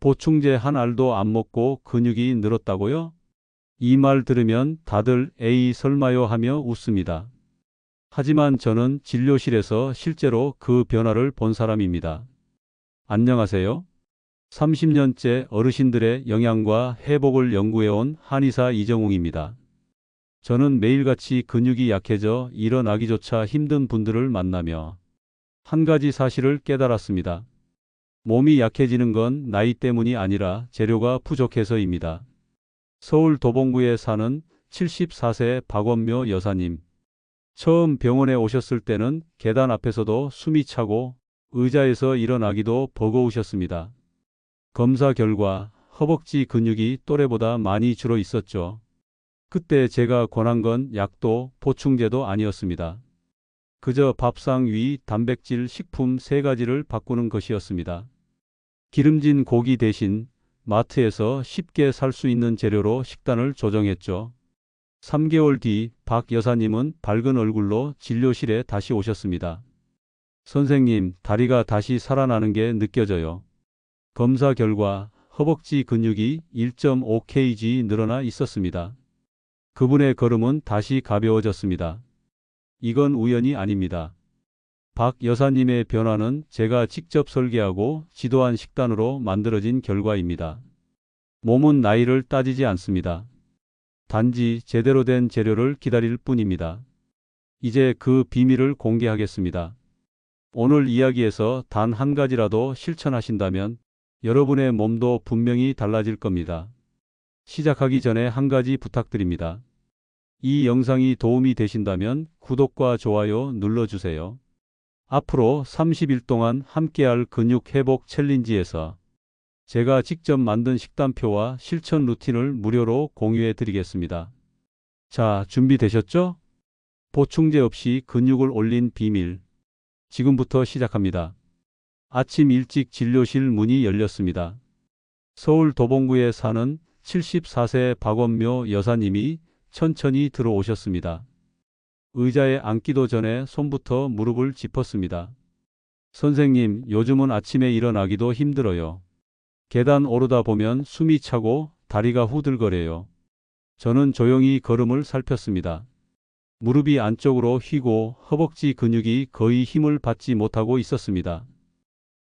보충제 한 알도 안 먹고 근육이 늘었다고요? 이 말 들으면 다들 에이 설마요 하며 웃습니다. 하지만 저는 진료실에서 실제로 그 변화를 본 사람입니다. 안녕하세요. 30년째 어르신들의 영양과 회복을 연구해온 한의사 이정웅입니다. 저는 매일같이 근육이 약해져 일어나기조차 힘든 분들을 만나며 한 가지 사실을 깨달았습니다. 몸이 약해지는 건 나이 때문이 아니라 재료가 부족해서입니다. 서울 도봉구에 사는 74세 박원묘 여사님. 처음 병원에 오셨을 때는 계단 앞에서도 숨이 차고 의자에서 일어나기도 버거우셨습니다. 검사 결과 허벅지 근육이 또래보다 많이 줄어 있었죠. 그때 제가 권한 건 약도 보충제도 아니었습니다. 그저 밥상 위 단백질 식품 3가지를 바꾸는 것이었습니다. 기름진 고기 대신 마트에서 쉽게 살 수 있는 재료로 식단을 조정했죠. 3개월 뒤 박 여사님은 밝은 얼굴로 진료실에 다시 오셨습니다. 선생님, 다리가 다시 살아나는 게 느껴져요. 검사 결과 허벅지 근육이 1.5kg 늘어나 있었습니다. 그분의 걸음은 다시 가벼워졌습니다. 이건 우연이 아닙니다. 박 여사님의 변화는 제가 직접 설계하고 지도한 식단으로 만들어진 결과입니다. 몸은 나이를 따지지 않습니다. 단지 제대로 된 재료를 기다릴 뿐입니다. 이제 그 비밀을 공개하겠습니다. 오늘 이야기에서 단 한 가지라도 실천하신다면 여러분의 몸도 분명히 달라질 겁니다. 시작하기 전에 한 가지 부탁드립니다. 이 영상이 도움이 되신다면 구독과 좋아요 눌러주세요. 앞으로 30일 동안 함께할 근육 회복 챌린지에서 제가 직접 만든 식단표와 실천 루틴을 무료로 공유해 드리겠습니다. 자, 준비되셨죠? 보충제 없이 근육을 올린 비밀. 지금부터 시작합니다. 아침 일찍 진료실 문이 열렸습니다. 서울 도봉구에 사는 74세 박원묘 여사님이 천천히 들어오셨습니다. 의자에 앉기도 전에 손부터 무릎을 짚었습니다. 선생님, 요즘은 아침에 일어나기도 힘들어요. 계단 오르다 보면 숨이 차고 다리가 후들거려요. 저는 조용히 걸음을 살폈습니다. 무릎이 안쪽으로 휘고 허벅지 근육이 거의 힘을 받지 못하고 있었습니다.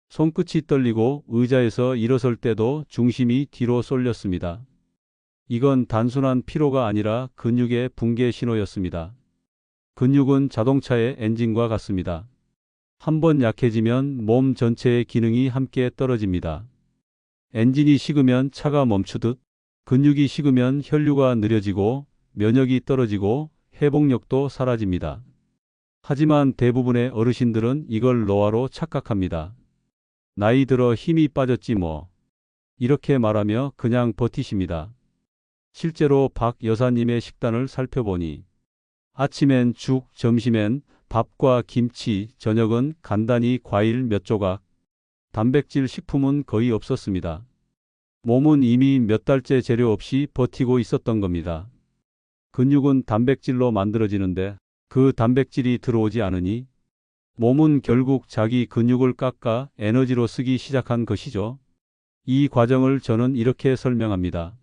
손끝이 떨리고 의자에서 일어설 때도 중심이 뒤로 쏠렸습니다. 이건 단순한 피로가 아니라 근육의 붕괴 신호였습니다. 근육은 자동차의 엔진과 같습니다. 한번 약해지면 몸 전체의 기능이 함께 떨어집니다. 엔진이 식으면 차가 멈추듯 근육이 식으면 혈류가 느려지고 면역이 떨어지고 회복력도 사라집니다. 하지만 대부분의 어르신들은 이걸 노화로 착각합니다. 나이 들어 힘이 빠졌지 뭐. 이렇게 말하며 그냥 버티십니다. 실제로 박 여사님의 식단을 살펴보니 아침엔 죽, 점심엔 밥과 김치, 저녁은 간단히 과일 몇 조각, 단백질 식품은 거의 없었습니다. 몸은 이미 몇 달째 재료 없이 버티고 있었던 겁니다. 근육은 단백질로 만들어지는데 그 단백질이 들어오지 않으니 몸은 결국 자기 근육을 깎아 에너지로 쓰기 시작한 것이죠. 이 과정을 저는 이렇게 설명합니다.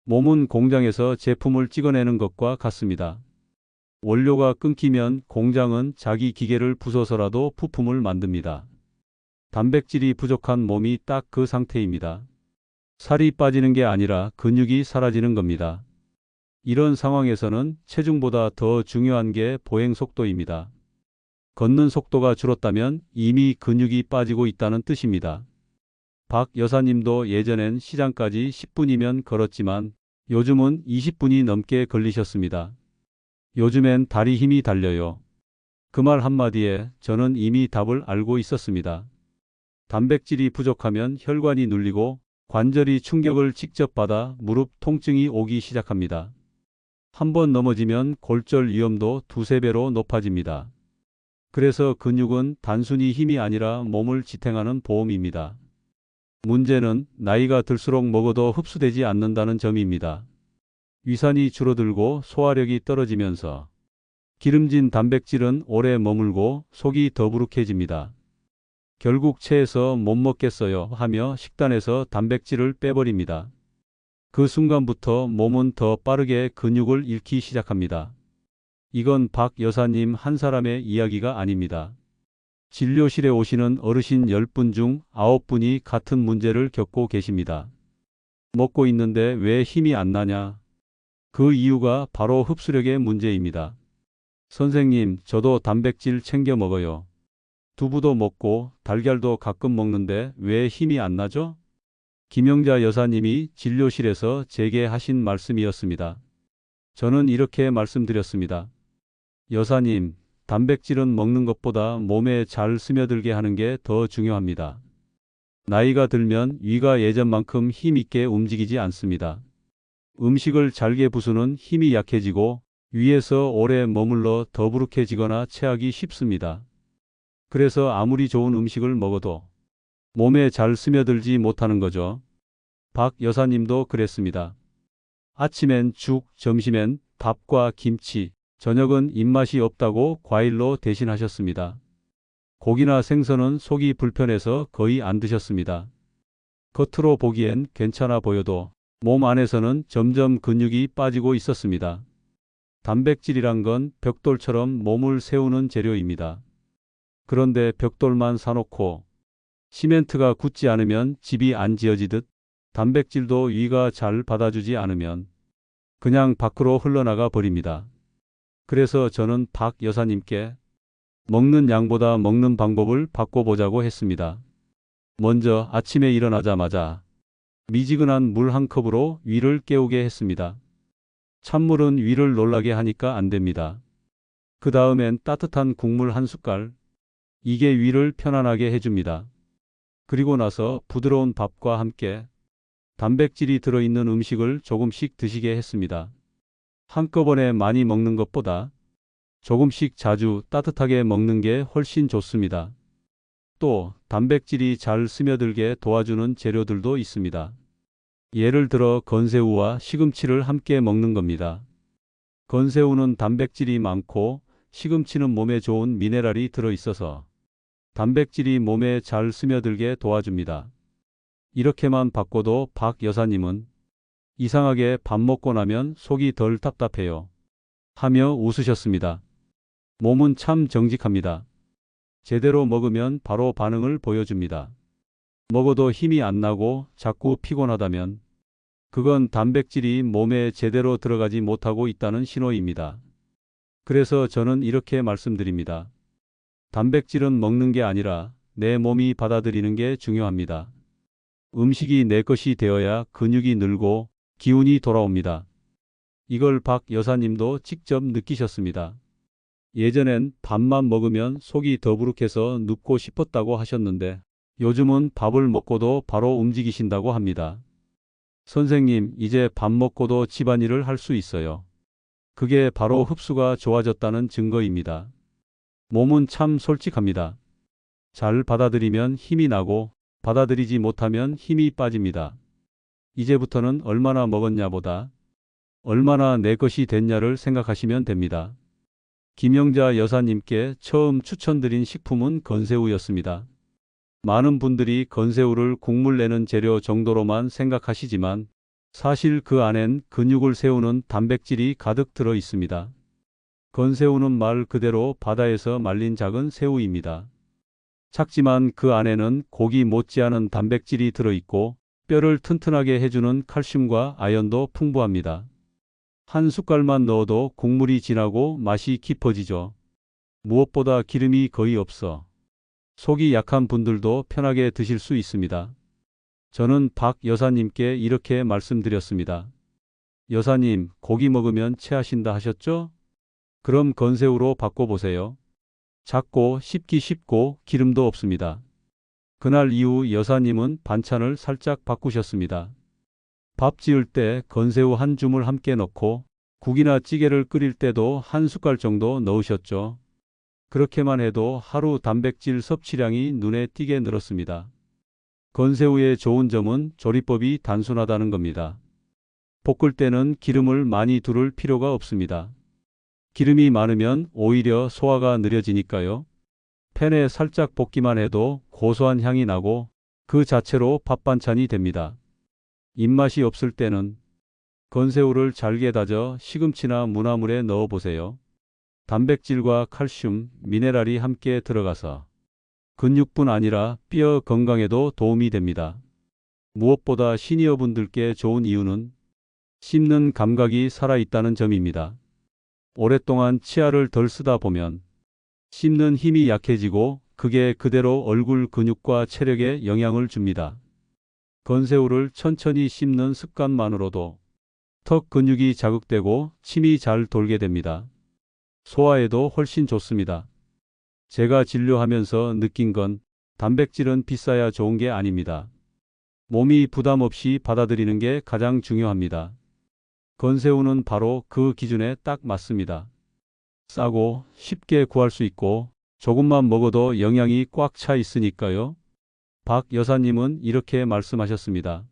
몸은 공장에서 제품을 찍어내는 것과 같습니다. 원료가 끊기면 공장은 자기 기계를 부숴서라도 부품을 만듭니다. 단백질이 부족한 몸이 딱 그 상태입니다. 살이 빠지는 게 아니라 근육이 사라지는 겁니다. 이런 상황에서는 체중보다 더 중요한 게 보행 속도입니다. 걷는 속도가 줄었다면 이미 근육이 빠지고 있다는 뜻입니다. 박 여사님도 예전엔 시장까지 10분이면 걸었지만 요즘은 20분이 넘게 걸리셨습니다. 요즘엔 다리 힘이 달려요. 그 말 한마디에 저는 이미 답을 알고 있었습니다. 단백질이 부족하면 혈관이 눌리고 관절이 충격을 직접 받아 무릎 통증이 오기 시작합니다. 한번 넘어지면 골절 위험도 2~3배로 높아집니다. 그래서 근육은 단순히 힘이 아니라 몸을 지탱하는 보험입니다. 문제는 나이가 들수록 먹어도 흡수되지 않는다는 점입니다. 위산이 줄어들고 소화력이 떨어지면서 기름진 단백질은 오래 머물고 속이 더부룩해집니다. 결국 체해서 못 먹겠어요 하며 식단에서 단백질을 빼버립니다. 그 순간부터 몸은 더 빠르게 근육을 잃기 시작합니다. 이건 박 여사님 한 사람의 이야기가 아닙니다. 진료실에 오시는 어르신 10분 중 9분이 같은 문제를 겪고 계십니다. 먹고 있는데 왜 힘이 안 나냐? 그 이유가 바로 흡수력의 문제입니다. 선생님, 저도 단백질 챙겨 먹어요. 두부도 먹고 달걀도 가끔 먹는데 왜 힘이 안 나죠? 김영자 여사님이 진료실에서 제게 하신 말씀이었습니다. 저는 이렇게 말씀드렸습니다. 여사님, 단백질은 먹는 것보다 몸에 잘 스며들게 하는 게 더 중요합니다. 나이가 들면 위가 예전만큼 힘있게 움직이지 않습니다. 음식을 잘게 부수는 힘이 약해지고 위에서 오래 머물러 더부룩해지거나 체하기 쉽습니다. 그래서 아무리 좋은 음식을 먹어도 몸에 잘 스며들지 못하는 거죠. 박 여사님도 그랬습니다. 아침엔 죽, 점심엔 밥과 김치, 저녁은 입맛이 없다고 과일로 대신하셨습니다. 고기나 생선은 속이 불편해서 거의 안 드셨습니다. 겉으로 보기엔 괜찮아 보여도 몸 안에서는 점점 근육이 빠지고 있었습니다. 단백질이란 건 벽돌처럼 몸을 세우는 재료입니다. 그런데 벽돌만 사놓고 시멘트가 굳지 않으면 집이 안 지어지듯 단백질도 위가 잘 받아주지 않으면 그냥 밖으로 흘러나가 버립니다. 그래서 저는 박 여사님께 먹는 양보다 먹는 방법을 바꿔보자고 했습니다. 먼저 아침에 일어나자마자 미지근한 물 한 컵으로 위를 깨우게 했습니다. 찬물은 위를 놀라게 하니까 안 됩니다. 그 다음엔 따뜻한 국물 한 숟갈. 이게 위를 편안하게 해줍니다. 그리고 나서 부드러운 밥과 함께 단백질이 들어있는 음식을 조금씩 드시게 했습니다. 한꺼번에 많이 먹는 것보다 조금씩 자주 따뜻하게 먹는 게 훨씬 좋습니다. 또 단백질이 잘 스며들게 도와주는 재료들도 있습니다. 예를 들어 건새우와 시금치를 함께 먹는 겁니다. 건새우는 단백질이 많고 시금치는 몸에 좋은 미네랄이 들어있어서 단백질이 몸에 잘 스며들게 도와줍니다. 이렇게만 바꿔도 박 여사님은 이상하게 밥 먹고 나면 속이 덜 답답해요 하며 웃으셨습니다. 몸은 참 정직합니다. 제대로 먹으면 바로 반응을 보여줍니다. 먹어도 힘이 안 나고 자꾸 피곤하다면 그건 단백질이 몸에 제대로 들어가지 못하고 있다는 신호입니다. 그래서 저는 이렇게 말씀드립니다. 단백질은 먹는 게 아니라 내 몸이 받아들이는 게 중요합니다. 음식이 내 것이 되어야 근육이 늘고 기운이 돌아옵니다. 이걸 박 여사님도 직접 느끼셨습니다. 예전엔 밥만 먹으면 속이 더부룩해서 눕고 싶었다고 하셨는데 요즘은 밥을 먹고도 바로 움직이신다고 합니다. 선생님, 이제 밥 먹고도 집안일을 할 수 있어요. 그게 바로 흡수가 좋아졌다는 증거입니다. 몸은 참 솔직합니다. 잘 받아들이면 힘이 나고 받아들이지 못하면 힘이 빠집니다. 이제부터는 얼마나 먹었냐보다 얼마나 내 것이 됐냐를 생각하시면 됩니다. 김영자 여사님께 처음 추천드린 식품은 건새우였습니다. 많은 분들이 건새우를 국물 내는 재료 정도로만 생각하시지만 사실 그 안엔 근육을 세우는 단백질이 가득 들어 있습니다. 건새우는 말 그대로 바다에서 말린 작은 새우입니다. 작지만 그 안에는 고기 못지않은 단백질이 들어있고 뼈를 튼튼하게 해주는 칼슘과 아연도 풍부합니다. 한 숟갈만 넣어도 국물이 진하고 맛이 깊어지죠. 무엇보다 기름이 거의 없어 속이 약한 분들도 편하게 드실 수 있습니다. 저는 박 여사님께 이렇게 말씀드렸습니다. 여사님, 고기 먹으면 체하신다 하셨죠? 그럼 건새우로 바꿔보세요. 작고 씹기 쉽고 기름도 없습니다. 그날 이후 여사님은 반찬을 살짝 바꾸셨습니다. 밥 지을 때 건새우 한 줌을 함께 넣고 국이나 찌개를 끓일 때도 한 숟갈 정도 넣으셨죠. 그렇게만 해도 하루 단백질 섭취량이 눈에 띄게 늘었습니다. 건새우의 좋은 점은 조리법이 단순하다는 겁니다. 볶을 때는 기름을 많이 두를 필요가 없습니다. 기름이 많으면 오히려 소화가 느려지니까요. 팬에 살짝 볶기만 해도 고소한 향이 나고 그 자체로 밥 반찬이 됩니다. 입맛이 없을 때는 건새우를 잘게 다져 시금치나 무나물에 넣어 보세요. 단백질과 칼슘, 미네랄이 함께 들어가서 근육뿐 아니라 뼈 건강에도 도움이 됩니다. 무엇보다 시니어분들께 좋은 이유는 씹는 감각이 살아있다는 점입니다. 오랫동안 치아를 덜 쓰다 보면 씹는 힘이 약해지고 그게 그대로 얼굴 근육과 체력에 영향을 줍니다. 건새우를 천천히 씹는 습관만으로도 턱 근육이 자극되고 침이 잘 돌게 됩니다. 소화에도 훨씬 좋습니다. 제가 진료하면서 느낀 건 단백질은 비싸야 좋은 게 아닙니다. 몸이 부담 없이 받아들이는 게 가장 중요합니다. 건새우는 바로 그 기준에 딱 맞습니다. 싸고 쉽게 구할 수 있고 조금만 먹어도 영양이 꽉 차 있으니까요. 박 여사님은 이렇게 말씀하셨습니다.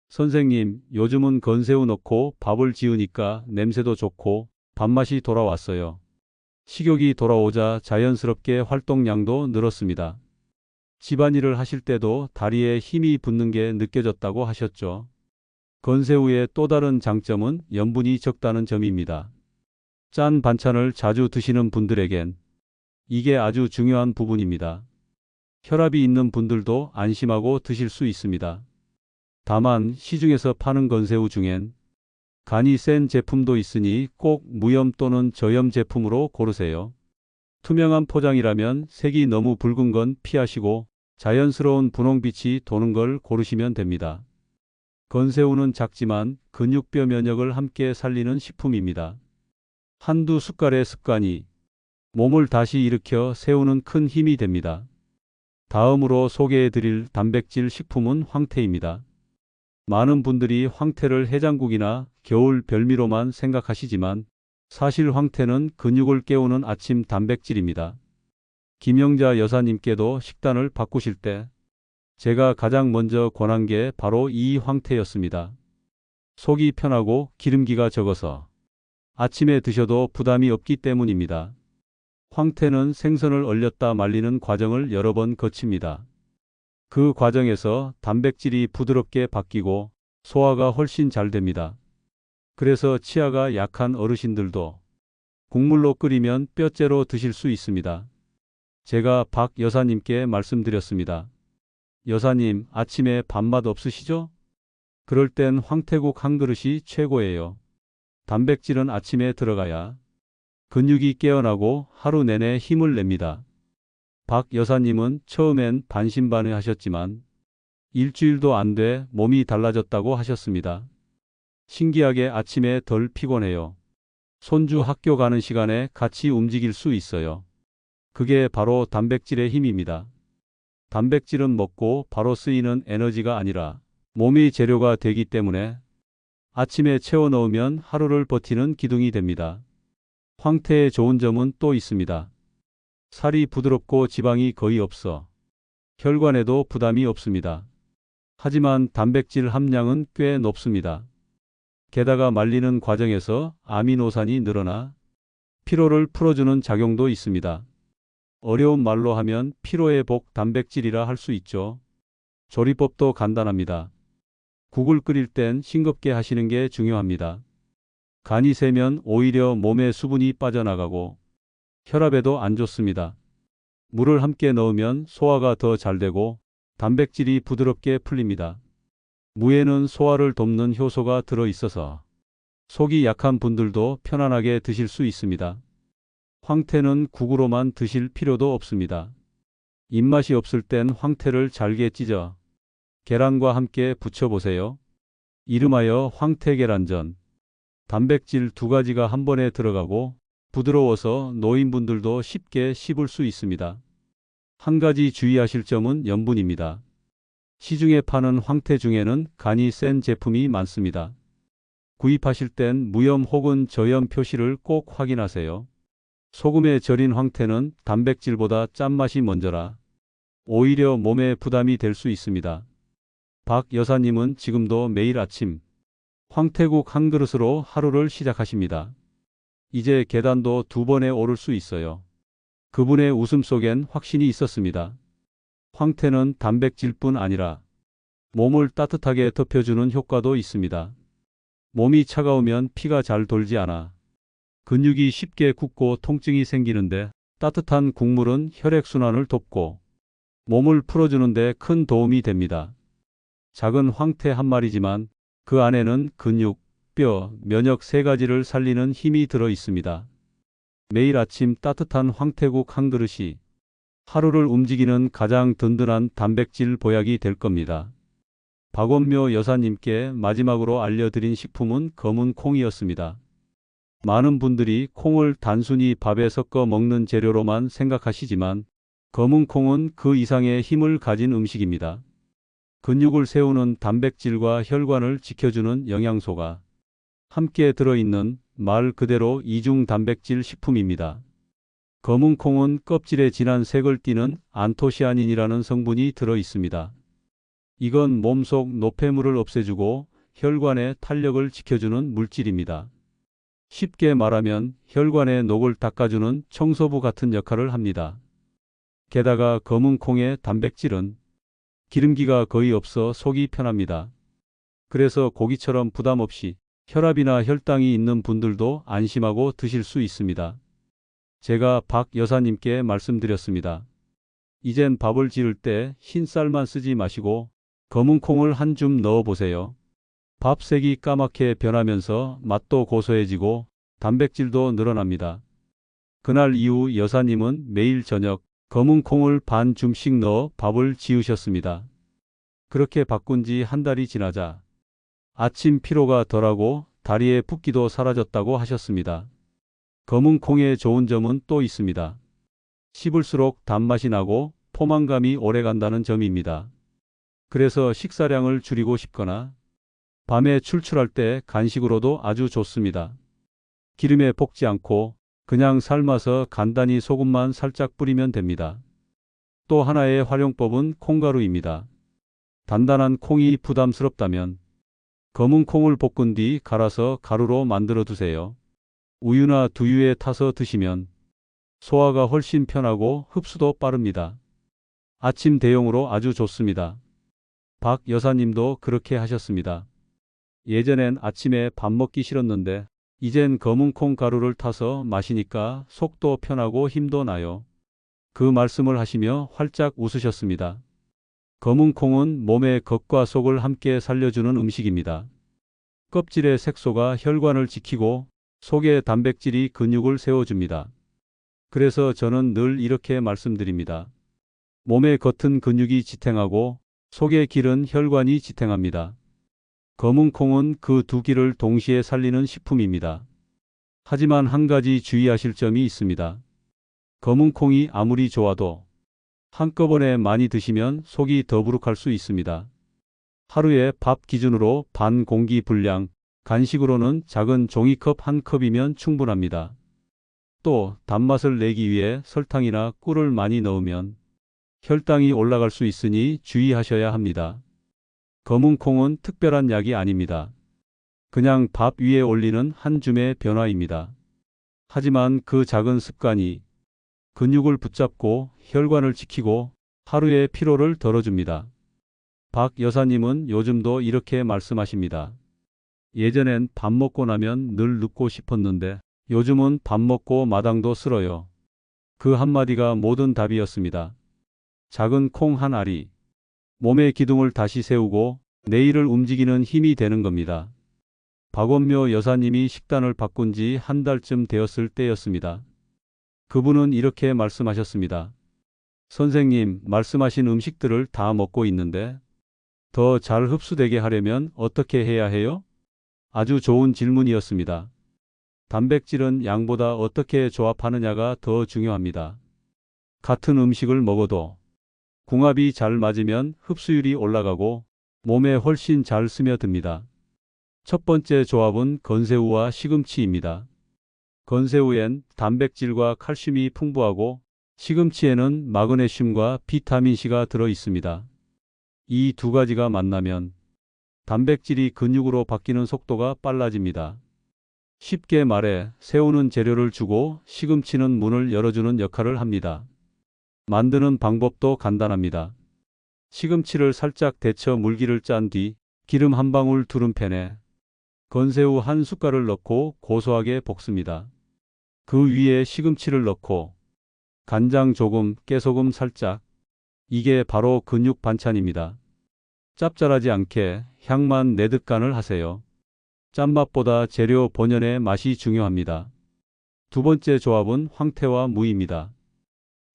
선생님, 요즘은 건새우 넣고 밥을 지으니까 냄새도 좋고 밥맛이 돌아왔어요. 식욕이 돌아오자 자연스럽게 활동량도 늘었습니다. 집안일을 하실 때도 다리에 힘이 붙는 게 느껴졌다고 하셨죠. 건새우의 또 다른 장점은 염분이 적다는 점입니다. 짠 반찬을 자주 드시는 분들에겐 이게 아주 중요한 부분입니다. 혈압이 있는 분들도 안심하고 드실 수 있습니다. 다만 시중에서 파는 건새우 중엔 간이 센 제품도 있으니 꼭 무염 또는 저염 제품으로 고르세요. 투명한 포장이라면 색이 너무 붉은 건 피하시고 자연스러운 분홍빛이 도는 걸 고르시면 됩니다. 건새우는 작지만 근육뼈 면역을 함께 살리는 식품입니다. 한두 숟갈의 습관이 몸을 다시 일으켜 세우는 큰 힘이 됩니다. 다음으로 소개해 드릴 단백질 식품은 황태입니다. 많은 분들이 황태를 해장국이나 겨울 별미로만 생각하시지만 사실 황태는 근육을 깨우는 아침 단백질입니다. 김영자 여사님께도 식단을 바꾸실 때 제가 가장 먼저 권한 게 바로 이 황태였습니다. 속이 편하고 기름기가 적어서 아침에 드셔도 부담이 없기 때문입니다. 황태는 생선을 얼렸다 말리는 과정을 여러 번 거칩니다. 그 과정에서 단백질이 부드럽게 바뀌고 소화가 훨씬 잘 됩니다. 그래서 치아가 약한 어르신들도 국물로 끓이면 뼈째로 드실 수 있습니다. 제가 박 여사님께 말씀드렸습니다. 여사님, 아침에 밥맛 없으시죠? 그럴 땐 황태국 한 그릇이 최고예요. 단백질은 아침에 들어가야 근육이 깨어나고 하루 내내 힘을 냅니다. 박 여사님은 처음엔 반신반의하셨지만 일주일도 안 돼 몸이 달라졌다고 하셨습니다. 신기하게 아침에 덜 피곤해요. 손주 학교 가는 시간에 같이 움직일 수 있어요. 그게 바로 단백질의 힘입니다. 단백질은 먹고 바로 쓰이는 에너지가 아니라 몸의 재료가 되기 때문에 아침에 채워 넣으면 하루를 버티는 기둥이 됩니다. 황태의 좋은 점은 또 있습니다. 살이 부드럽고 지방이 거의 없어 혈관에도 부담이 없습니다. 하지만 단백질 함량은 꽤 높습니다. 게다가 말리는 과정에서 아미노산이 늘어나 피로를 풀어주는 작용도 있습니다. 어려운 말로 하면 피로의 복 단백질이라 할 수 있죠. 조리법도 간단합니다. 국을 끓일 땐 싱겁게 하시는 게 중요합니다. 간이 세면 오히려 몸에 수분이 빠져나가고 혈압에도 안 좋습니다. 물을 함께 넣으면 소화가 더 잘 되고 단백질이 부드럽게 풀립니다. 무에는 소화를 돕는 효소가 들어 있어서 속이 약한 분들도 편안하게 드실 수 있습니다. 황태는 국으로만 드실 필요도 없습니다. 입맛이 없을 땐 황태를 잘게 찢어 계란과 함께 부쳐보세요. 이름하여 황태계란전. 단백질 두 가지가 한 번에 들어가고 부드러워서 노인분들도 쉽게 씹을 수 있습니다. 한 가지 주의하실 점은 염분입니다. 시중에 파는 황태 중에는 간이 센 제품이 많습니다. 구입하실 땐 무염 혹은 저염 표시를 꼭 확인하세요. 소금에 절인 황태는 단백질보다 짠맛이 먼저라 오히려 몸에 부담이 될 수 있습니다. 박 여사님은 지금도 매일 아침 황태국 한 그릇으로 하루를 시작하십니다. 이제 계단도 2번에 오를 수 있어요. 그분의 웃음 속엔 확신이 있었습니다. 황태는 단백질뿐 아니라 몸을 따뜻하게 덮여주는 효과도 있습니다. 몸이 차가우면 피가 잘 돌지 않아 근육이 쉽게 굳고 통증이 생기는데, 따뜻한 국물은 혈액순환을 돕고 몸을 풀어주는데 큰 도움이 됩니다. 작은 황태 한 마리지만 그 안에는 근육, 뼈, 면역 세 가지를 살리는 힘이 들어 있습니다. 매일 아침 따뜻한 황태국 한 그릇이 하루를 움직이는 가장 든든한 단백질 보약이 될 겁니다. 박원묘 여사님께 마지막으로 알려드린 식품은 검은 콩이었습니다. 많은 분들이 콩을 단순히 밥에 섞어 먹는 재료로만 생각하시지만 검은 콩은 그 이상의 힘을 가진 음식입니다. 근육을 세우는 단백질과 혈관을 지켜주는 영양소가 함께 들어있는 말 그대로 이중 단백질 식품입니다. 검은 콩은 껍질에 진한 색을 띠는 안토시아닌이라는 성분이 들어 있습니다. 이건 몸속 노폐물을 없애주고 혈관의 탄력을 지켜주는 물질입니다. 쉽게 말하면 혈관의 녹을 닦아주는 청소부 같은 역할을 합니다. 게다가 검은 콩의 단백질은 기름기가 거의 없어 속이 편합니다. 그래서 고기처럼 부담 없이 혈압이나 혈당이 있는 분들도 안심하고 드실 수 있습니다. 제가 박 여사님께 말씀드렸습니다. 이젠 밥을 지을 때 흰 쌀만 쓰지 마시고 검은 콩을 한 줌 넣어 보세요. 밥 색이 까맣게 변하면서 맛도 고소해지고 단백질도 늘어납니다. 그날 이후 여사님은 매일 저녁 검은 콩을 반 줌씩 넣어 밥을 지으셨습니다. 그렇게 바꾼 지 한 달이 지나자 아침 피로가 덜하고 다리에 붓기도 사라졌다고 하셨습니다. 검은 콩의 좋은 점은 또 있습니다. 씹을수록 단맛이 나고 포만감이 오래간다는 점입니다. 그래서 식사량을 줄이고 싶거나 밤에 출출할 때 간식으로도 아주 좋습니다. 기름에 볶지 않고 그냥 삶아서 간단히 소금만 살짝 뿌리면 됩니다. 또 하나의 활용법은 콩가루입니다. 단단한 콩이 부담스럽다면 검은 콩을 볶은 뒤 갈아서 가루로 만들어 두세요. 우유나 두유에 타서 드시면 소화가 훨씬 편하고 흡수도 빠릅니다. 아침 대용으로 아주 좋습니다. 박 여사님도 그렇게 하셨습니다. 예전엔 아침에 밥 먹기 싫었는데 이젠 검은 콩 가루를 타서 마시니까 속도 편하고 힘도 나요. 그 말씀을 하시며 활짝 웃으셨습니다. 검은 콩은 몸의 겉과 속을 함께 살려주는 음식입니다. 껍질의 색소가 혈관을 지키고 속의 단백질이 근육을 세워줍니다. 그래서 저는 늘 이렇게 말씀드립니다. 몸의 겉은 근육이 지탱하고 속의 길은 혈관이 지탱합니다. 검은 콩은 그 두 길을 동시에 살리는 식품입니다. 하지만 한 가지 주의하실 점이 있습니다. 검은 콩이 아무리 좋아도 한꺼번에 많이 드시면 속이 더부룩할 수 있습니다. 하루에 밥 기준으로 반 공기 분량, 간식으로는 작은 종이컵 한 컵이면 충분합니다. 또 단맛을 내기 위해 설탕이나 꿀을 많이 넣으면 혈당이 올라갈 수 있으니 주의하셔야 합니다. 검은 콩은 특별한 약이 아닙니다. 그냥 밥 위에 올리는 한 줌의 변화입니다. 하지만 그 작은 습관이 근육을 붙잡고 혈관을 지키고 하루의 피로를 덜어줍니다. 박 여사님은 요즘도 이렇게 말씀하십니다. 예전엔 밥 먹고 나면 늘 눕고 싶었는데 요즘은 밥 먹고 마당도 쓸어요. 그 한마디가 모든 답이었습니다. 작은 콩 한 알이 몸의 기둥을 다시 세우고 내일을 움직이는 힘이 되는 겁니다. 박원묘 여사님이 식단을 바꾼 지 한 달쯤 되었을 때였습니다. 그분은 이렇게 말씀하셨습니다. 선생님, 말씀하신 음식들을 다 먹고 있는데 더 잘 흡수되게 하려면 어떻게 해야 해요? 아주 좋은 질문이었습니다. 단백질은 양보다 어떻게 조합하느냐가 더 중요합니다. 같은 음식을 먹어도 궁합이 잘 맞으면 흡수율이 올라가고 몸에 훨씬 잘 스며듭니다. 첫 번째 조합은 건새우와 시금치입니다. 건새우엔 단백질과 칼슘이 풍부하고 시금치에는 마그네슘과 비타민C가 들어 있습니다. 이 두 가지가 만나면 단백질이 근육으로 바뀌는 속도가 빨라집니다. 쉽게 말해 새우는 재료를 주고 시금치는 문을 열어주는 역할을 합니다. 만드는 방법도 간단합니다. 시금치를 살짝 데쳐 물기를 짠 뒤 기름 한 방울 두른 팬에 건새우 한 숟갈을 넣고 고소하게 볶습니다. 그 위에 시금치를 넣고 간장 조금, 깨소금 살짝. 이게 바로 근육 반찬입니다. 짭짤하지 않게 향만 내듯 간을 하세요. 짠맛보다 재료 본연의 맛이 중요합니다. 두 번째 조합은 황태와 무입니다.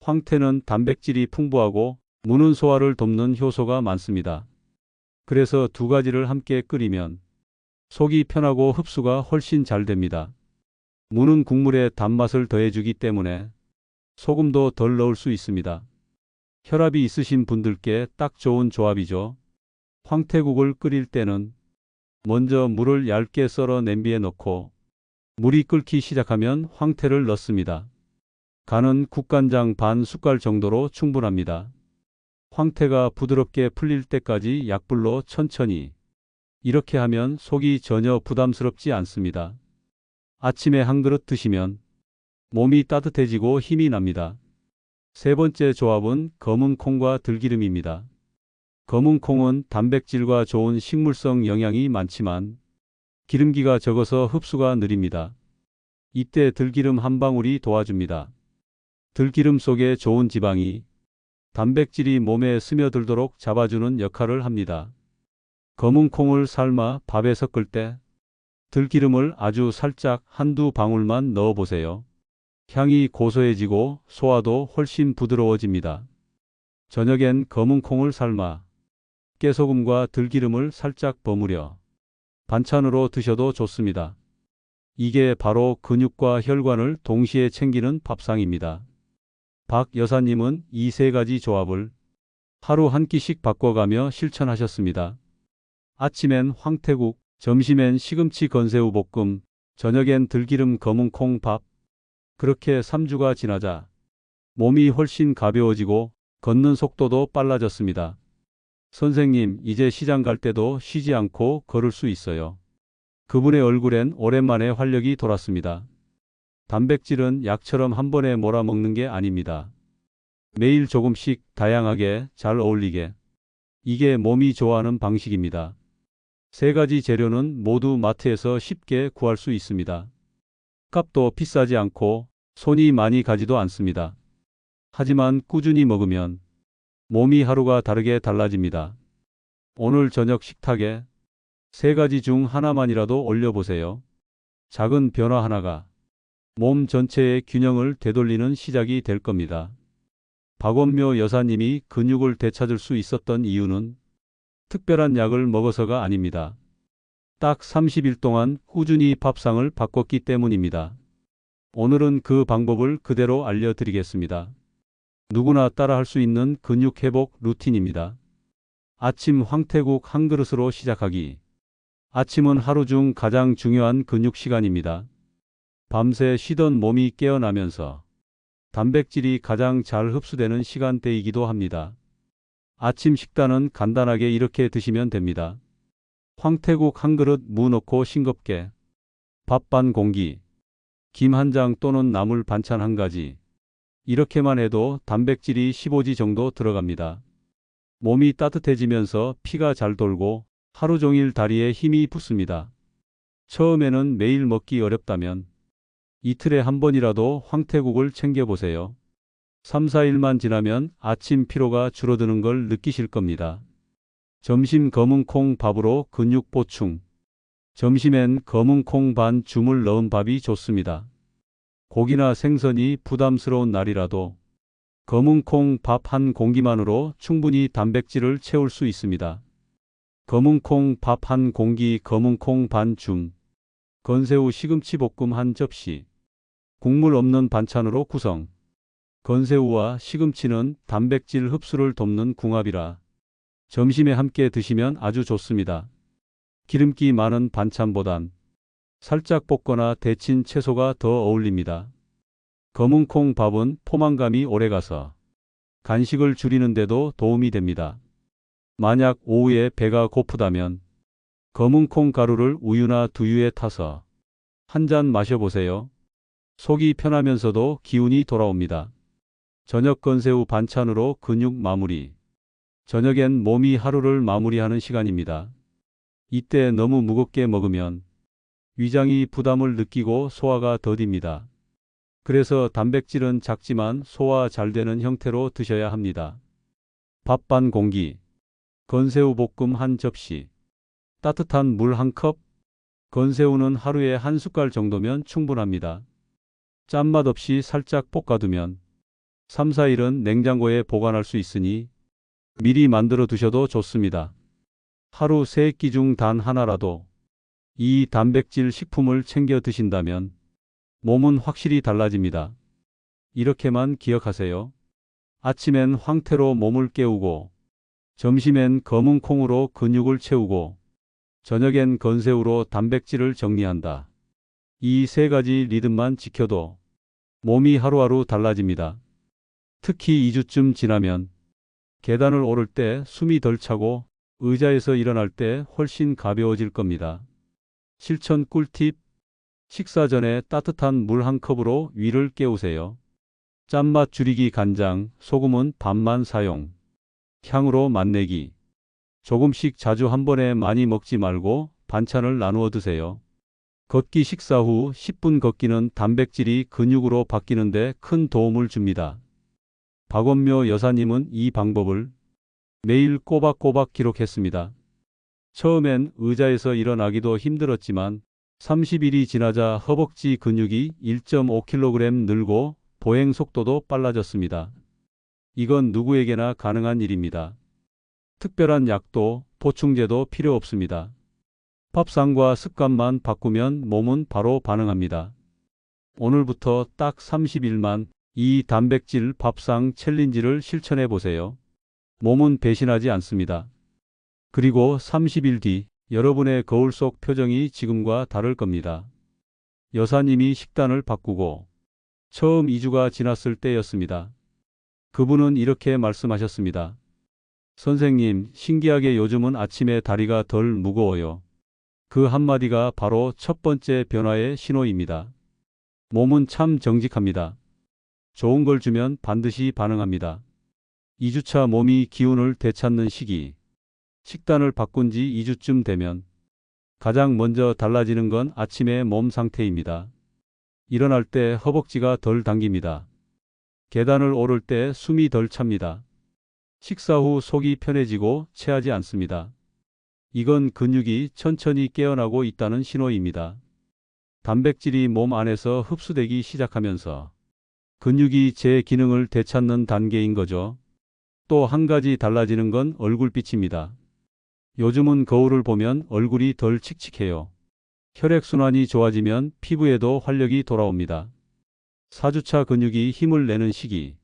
황태는 단백질이 풍부하고 무는 소화를 돕는 효소가 많습니다. 그래서 두 가지를 함께 끓이면 속이 편하고 흡수가 훨씬 잘 됩니다. 무는 국물에 단맛을 더해주기 때문에 소금도 덜 넣을 수 있습니다. 혈압이 있으신 분들께 딱 좋은 조합이죠. 황태국을 끓일 때는 먼저 물을 얇게 썰어 냄비에 넣고 물이 끓기 시작하면 황태를 넣습니다. 간은 국간장 반 숟갈 정도로 충분합니다. 황태가 부드럽게 풀릴 때까지 약불로 천천히. 이렇게 하면 속이 전혀 부담스럽지 않습니다. 아침에 한 그릇 드시면 몸이 따뜻해지고 힘이 납니다. 세 번째 조합은 검은 콩과 들기름입니다. 검은 콩은 단백질과 좋은 식물성 영양이 많지만 기름기가 적어서 흡수가 느립니다. 이때 들기름 한 방울이 도와줍니다. 들기름 속에 좋은 지방이 단백질이 몸에 스며들도록 잡아주는 역할을 합니다. 검은 콩을 삶아 밥에 섞을 때 들기름을 아주 살짝 한두 방울만 넣어보세요. 향이 고소해지고 소화도 훨씬 부드러워집니다. 저녁엔 검은 콩을 삶아 깨소금과 들기름을 살짝 버무려 반찬으로 드셔도 좋습니다. 이게 바로 근육과 혈관을 동시에 챙기는 밥상입니다. 박 여사님은 이 세 가지 조합을 하루 한 끼씩 바꿔가며 실천하셨습니다. 아침엔 황태국, 점심엔 시금치 건새우 볶음, 저녁엔 들기름 검은 콩 밥. 그렇게 3주가 지나자 몸이 훨씬 가벼워지고 걷는 속도도 빨라졌습니다. 선생님, 이제 시장 갈 때도 쉬지 않고 걸을 수 있어요. 그분의 얼굴엔 오랜만에 활력이 돌았습니다. 단백질은 약처럼 한 번에 몰아먹는 게 아닙니다. 매일 조금씩 다양하게 잘 어울리게. 이게 몸이 좋아하는 방식입니다. 세 가지 재료는 모두 마트에서 쉽게 구할 수 있습니다. 값도 비싸지 않고 손이 많이 가지도 않습니다. 하지만 꾸준히 먹으면 몸이 하루가 다르게 달라집니다. 오늘 저녁 식탁에 세 가지 중 하나만이라도 올려보세요. 작은 변화 하나가 몸 전체의 균형을 되돌리는 시작이 될 겁니다. 박원묘 여사님이 근육을 되찾을 수 있었던 이유는 특별한 약을 먹어서가 아닙니다. 딱 30일 동안 꾸준히 밥상을 바꿨기 때문입니다. 오늘은 그 방법을 그대로 알려드리겠습니다. 누구나 따라할 수 있는 근육 회복 루틴입니다. 아침 황태국 한 그릇으로 시작하기. 아침은 하루 중 가장 중요한 근육 시간입니다. 밤새 쉬던 몸이 깨어나면서 단백질이 가장 잘 흡수되는 시간대이기도 합니다. 아침 식단은 간단하게 이렇게 드시면 됩니다. 황태국 한 그릇 무 넣고 싱겁게. 밥 반 공기. 김 한 장 또는 나물 반찬 한 가지. 이렇게만 해도 단백질이 15지 정도 들어갑니다. 몸이 따뜻해지면서 피가 잘 돌고 하루 종일 다리에 힘이 붙습니다. 처음에는 매일 먹기 어렵다면 이틀에 한 번이라도 황태국을 챙겨보세요. 3, 4일만 지나면 아침 피로가 줄어드는 걸 느끼실 겁니다. 점심 검은 콩 밥으로 근육 보충. 점심엔 검은 콩 반 줌을 넣은 밥이 좋습니다. 고기나 생선이 부담스러운 날이라도 검은 콩 밥 한 공기만으로 충분히 단백질을 채울 수 있습니다. 검은 콩 밥 한 공기, 검은 콩 반 줌. 건새우 시금치 볶음 한 접시. 국물 없는 반찬으로 구성. 건새우와 시금치는 단백질 흡수를 돕는 궁합이라 점심에 함께 드시면 아주 좋습니다. 기름기 많은 반찬보단 살짝 볶거나 데친 채소가 더 어울립니다. 검은 콩 밥은 포만감이 오래가서 간식을 줄이는 데도 도움이 됩니다. 만약 오후에 배가 고프다면 검은 콩 가루를 우유나 두유에 타서 한 잔 마셔보세요. 속이 편하면서도 기운이 돌아옵니다. 저녁 건새우 반찬으로 근육 마무리. 저녁엔 몸이 하루를 마무리하는 시간입니다. 이때 너무 무겁게 먹으면 위장이 부담을 느끼고 소화가 더딥니다. 그래서 단백질은 작지만 소화 잘 되는 형태로 드셔야 합니다. 밥 반 공기, 건새우 볶음 한 접시, 따뜻한 물 한 컵. 건새우는 하루에 한 숟갈 정도면 충분합니다. 짠맛 없이 살짝 볶아두면 3, 4일은 냉장고에 보관할 수 있으니 미리 만들어 두셔도 좋습니다. 하루 3끼 중 단 하나라도 이 단백질 식품을 챙겨 드신다면 몸은 확실히 달라집니다. 이렇게만 기억하세요. 아침엔 황태로 몸을 깨우고, 점심엔 검은 콩으로 근육을 채우고, 저녁엔 건새우로 단백질을 정리한다. 이 3가지 리듬만 지켜도 몸이 하루하루 달라집니다. 특히 2주쯤 지나면 계단을 오를 때 숨이 덜 차고 의자에서 일어날 때 훨씬 가벼워질 겁니다. 실천 꿀팁. 식사 전에 따뜻한 물 한 컵으로 위를 깨우세요. 짠맛 줄이기 간장, 소금은 반만 사용. 향으로 맛내기. 조금씩 자주 한 번에 많이 먹지 말고 반찬을 나누어 드세요. 걷기. 식사 후 10분 걷기는 단백질이 근육으로 바뀌는 데 큰 도움을 줍니다. 박원묘 여사님은 이 방법을 매일 꼬박꼬박 기록했습니다. 처음엔 의자에서 일어나기도 힘들었지만 30일이 지나자 허벅지 근육이 1.5kg 늘고 보행 속도도 빨라졌습니다. 이건 누구에게나 가능한 일입니다. 특별한 약도 보충제도 필요 없습니다. 밥상과 습관만 바꾸면 몸은 바로 반응합니다. 오늘부터 딱 30일만 이 단백질 밥상 챌린지를 실천해 보세요. 몸은 배신하지 않습니다. 그리고 30일 뒤 여러분의 거울 속 표정이 지금과 다를 겁니다. 여사님이 식단을 바꾸고 처음 2주가 지났을 때였습니다. 그분은 이렇게 말씀하셨습니다. 선생님, 신기하게 요즘은 아침에 다리가 덜 무거워요. 그 한마디가 바로 첫 번째 변화의 신호입니다. 몸은 참 정직합니다. 좋은 걸 주면 반드시 반응합니다. 2주차 몸이 기운을 되찾는 시기. 식단을 바꾼 지 2주쯤 되면 가장 먼저 달라지는 건 아침의 몸 상태입니다. 일어날 때 허벅지가 덜 당깁니다. 계단을 오를 때 숨이 덜 찹니다. 식사 후 속이 편해지고 체하지 않습니다. 이건 근육이 천천히 깨어나고 있다는 신호입니다. 단백질이 몸 안에서 흡수되기 시작하면서 근육이 제 기능을 되찾는 단계인 거죠. 또 한 가지 달라지는 건 얼굴빛입니다. 요즘은 거울을 보면 얼굴이 덜 칙칙해요. 혈액순환이 좋아지면 피부에도 활력이 돌아옵니다. 4주차 근육이 힘을 내는 시기.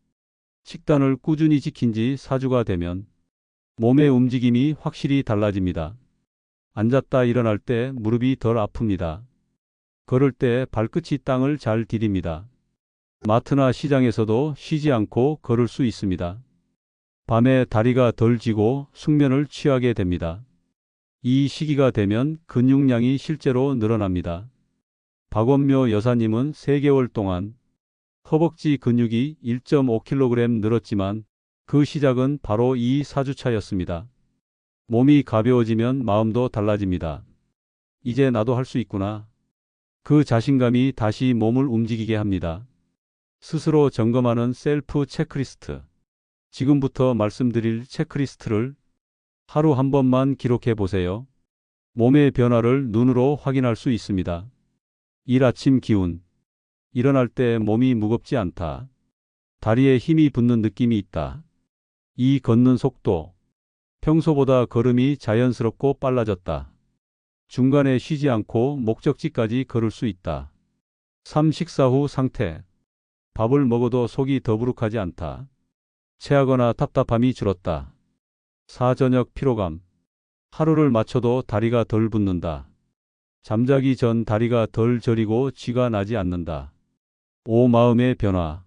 식단을 꾸준히 지킨 지 4주가 되면 몸의 움직임이 확실히 달라집니다. 앉았다 일어날 때 무릎이 덜 아픕니다. 걸을 때 발끝이 땅을 잘 디딥니다. 마트나 시장에서도 쉬지 않고 걸을 수 있습니다. 밤에 다리가 덜 지고 숙면을 취하게 됩니다. 이 시기가 되면 근육량이 실제로 늘어납니다. 박원묘 여사님은 3개월 동안 허벅지 근육이 1.5kg 늘었지만 그 시작은 바로 이 4주차였습니다. 몸이 가벼워지면 마음도 달라집니다. 이제 나도 할 수 있구나. 그 자신감이 다시 몸을 움직이게 합니다. 스스로 점검하는 셀프 체크리스트. 지금부터 말씀드릴 체크리스트를 하루 한 번만 기록해 보세요. 몸의 변화를 눈으로 확인할 수 있습니다. 일 아침 기운. 일어날 때 몸이 무겁지 않다. 다리에 힘이 붙는 느낌이 있다. 이 걷는 속도. 평소보다 걸음이 자연스럽고 빨라졌다. 중간에 쉬지 않고 목적지까지 걸을 수 있다. 3. 식사 후 상태. 밥을 먹어도 속이 더부룩하지 않다. 체하거나 답답함이 줄었다. 4. 저녁 피로감. 하루를 마쳐도 다리가 덜 붓는다. 잠자기 전 다리가 덜 저리고 쥐가 나지 않는다. 5. 마음의 변화.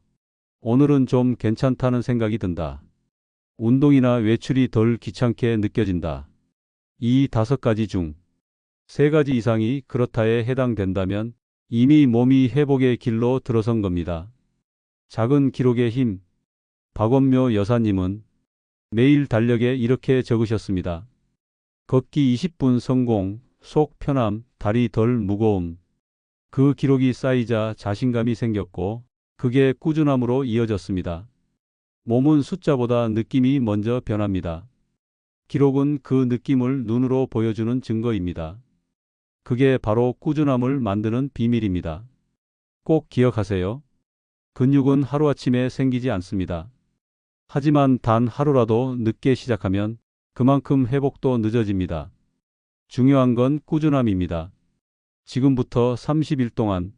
오늘은 좀 괜찮다는 생각이 든다. 운동이나 외출이 덜 귀찮게 느껴진다. 이 5가지 중 3가지 이상이 그렇다에 해당된다면 이미 몸이 회복의 길로 들어선 겁니다. 작은 기록의 힘. 박원묘 여사님은 매일 달력에 이렇게 적으셨습니다. 걷기 20분 성공, 속 편함, 다리 덜 무거움. 그 기록이 쌓이자 자신감이 생겼고 그게 꾸준함으로 이어졌습니다. 몸은 숫자보다 느낌이 먼저 변합니다. 기록은 그 느낌을 눈으로 보여주는 증거입니다. 그게 바로 꾸준함을 만드는 비밀입니다. 꼭 기억하세요. 근육은 하루아침에 생기지 않습니다. 하지만 단 하루라도 늦게 시작하면 그만큼 회복도 늦어집니다. 중요한 건 꾸준함입니다. 지금부터 30일 동안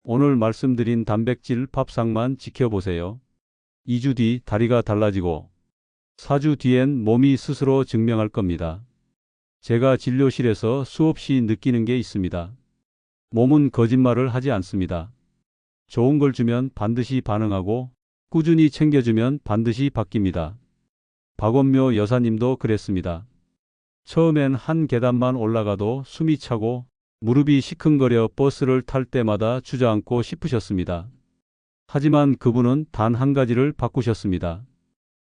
오늘 말씀드린 단백질 밥상만 지켜보세요. 2주 뒤 다리가 달라지고 4주 뒤엔 몸이 스스로 증명할 겁니다. 제가 진료실에서 수없이 느끼는 게 있습니다. 몸은 거짓말을 하지 않습니다. 좋은 걸 주면 반드시 반응하고 꾸준히 챙겨주면 반드시 바뀝니다. 박원묘 여사님도 그랬습니다. 처음엔 한 계단만 올라가도 숨이 차고 무릎이 시큰거려 버스를 탈 때마다 주저앉고 싶으셨습니다. 하지만 그분은 단 한 가지를 바꾸셨습니다.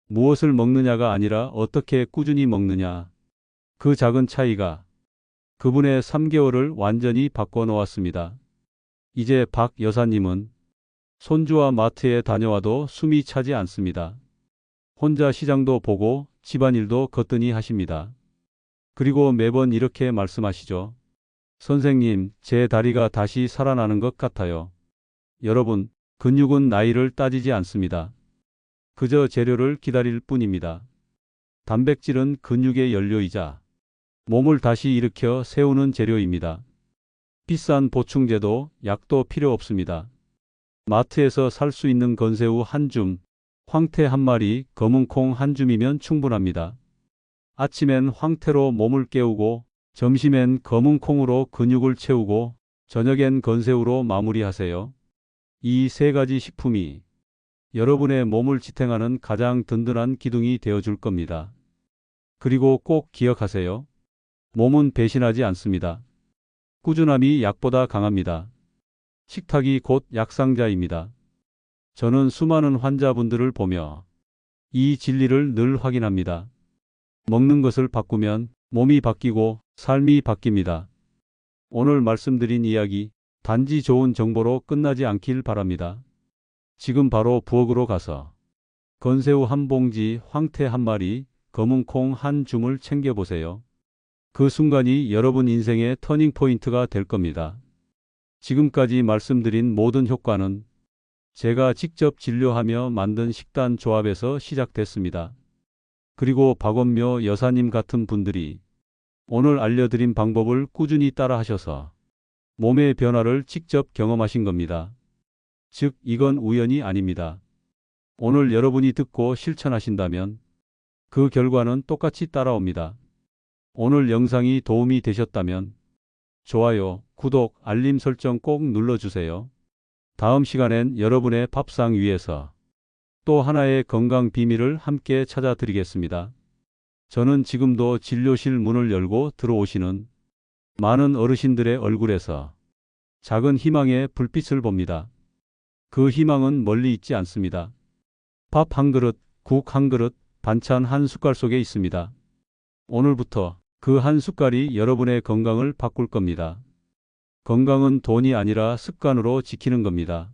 무엇을 먹느냐가 아니라 어떻게 꾸준히 먹느냐. 그 작은 차이가 그분의 3개월을 완전히 바꿔놓았습니다. 이제 박 여사님은 손주와 마트에 다녀와도 숨이 차지 않습니다. 혼자 시장도 보고 집안일도 거뜬히 하십니다. 그리고 매번 이렇게 말씀하시죠. 선생님, 제 다리가 다시 살아나는 것 같아요. 여러분, 근육은 나이를 따지지 않습니다. 그저 재료를 기다릴 뿐입니다. 단백질은 근육의 연료이자 몸을 다시 일으켜 세우는 재료입니다. 비싼 보충제도 약도 필요 없습니다. 마트에서 살 수 있는 건새우 한 줌, 황태 한 마리, 검은 콩 한 줌이면 충분합니다. 아침엔 황태로 몸을 깨우고 점심엔 검은 콩으로 근육을 채우고 저녁엔 건새우로 마무리하세요. 이 세 가지 식품이 여러분의 몸을 지탱하는 가장 든든한 기둥이 되어줄 겁니다. 그리고 꼭 기억하세요. 몸은 배신하지 않습니다. 꾸준함이 약보다 강합니다. 식탁이 곧 약상자입니다. 저는 수많은 환자분들을 보며 이 진리를 늘 확인합니다. 먹는 것을 바꾸면 몸이 바뀌고 삶이 바뀝니다. 오늘 말씀드린 이야기 단지 좋은 정보로 끝나지 않길 바랍니다. 지금 바로 부엌으로 가서 건새우 한 봉지, 황태 한 마리, 검은 콩 한 줌을 챙겨보세요. 그 순간이 여러분 인생의 터닝포인트가 될 겁니다. 지금까지 말씀드린 모든 효과는 제가 직접 진료하며 만든 식단 조합에서 시작됐습니다. 그리고 박원묘 여사님 같은 분들이 오늘 알려드린 방법을 꾸준히 따라하셔서 몸의 변화를 직접 경험하신 겁니다. 즉, 이건 우연이 아닙니다. 오늘 여러분이 듣고 실천하신다면 그 결과는 똑같이 따라옵니다. 오늘 영상이 도움이 되셨다면 좋아요, 구독, 알림 설정 꼭 눌러주세요. 다음 시간엔 여러분의 밥상 위에서 또 하나의 건강 비밀을 함께 찾아드리겠습니다. 저는 지금도 진료실 문을 열고 들어오시는 많은 어르신들의 얼굴에서 작은 희망의 불빛을 봅니다. 그 희망은 멀리 있지 않습니다. 밥 한 그릇, 국 한 그릇, 반찬 한 숟갈 속에 있습니다. 오늘부터 그 한 숟갈이 여러분의 건강을 바꿀 겁니다. 건강은 돈이 아니라 습관으로 지키는 겁니다.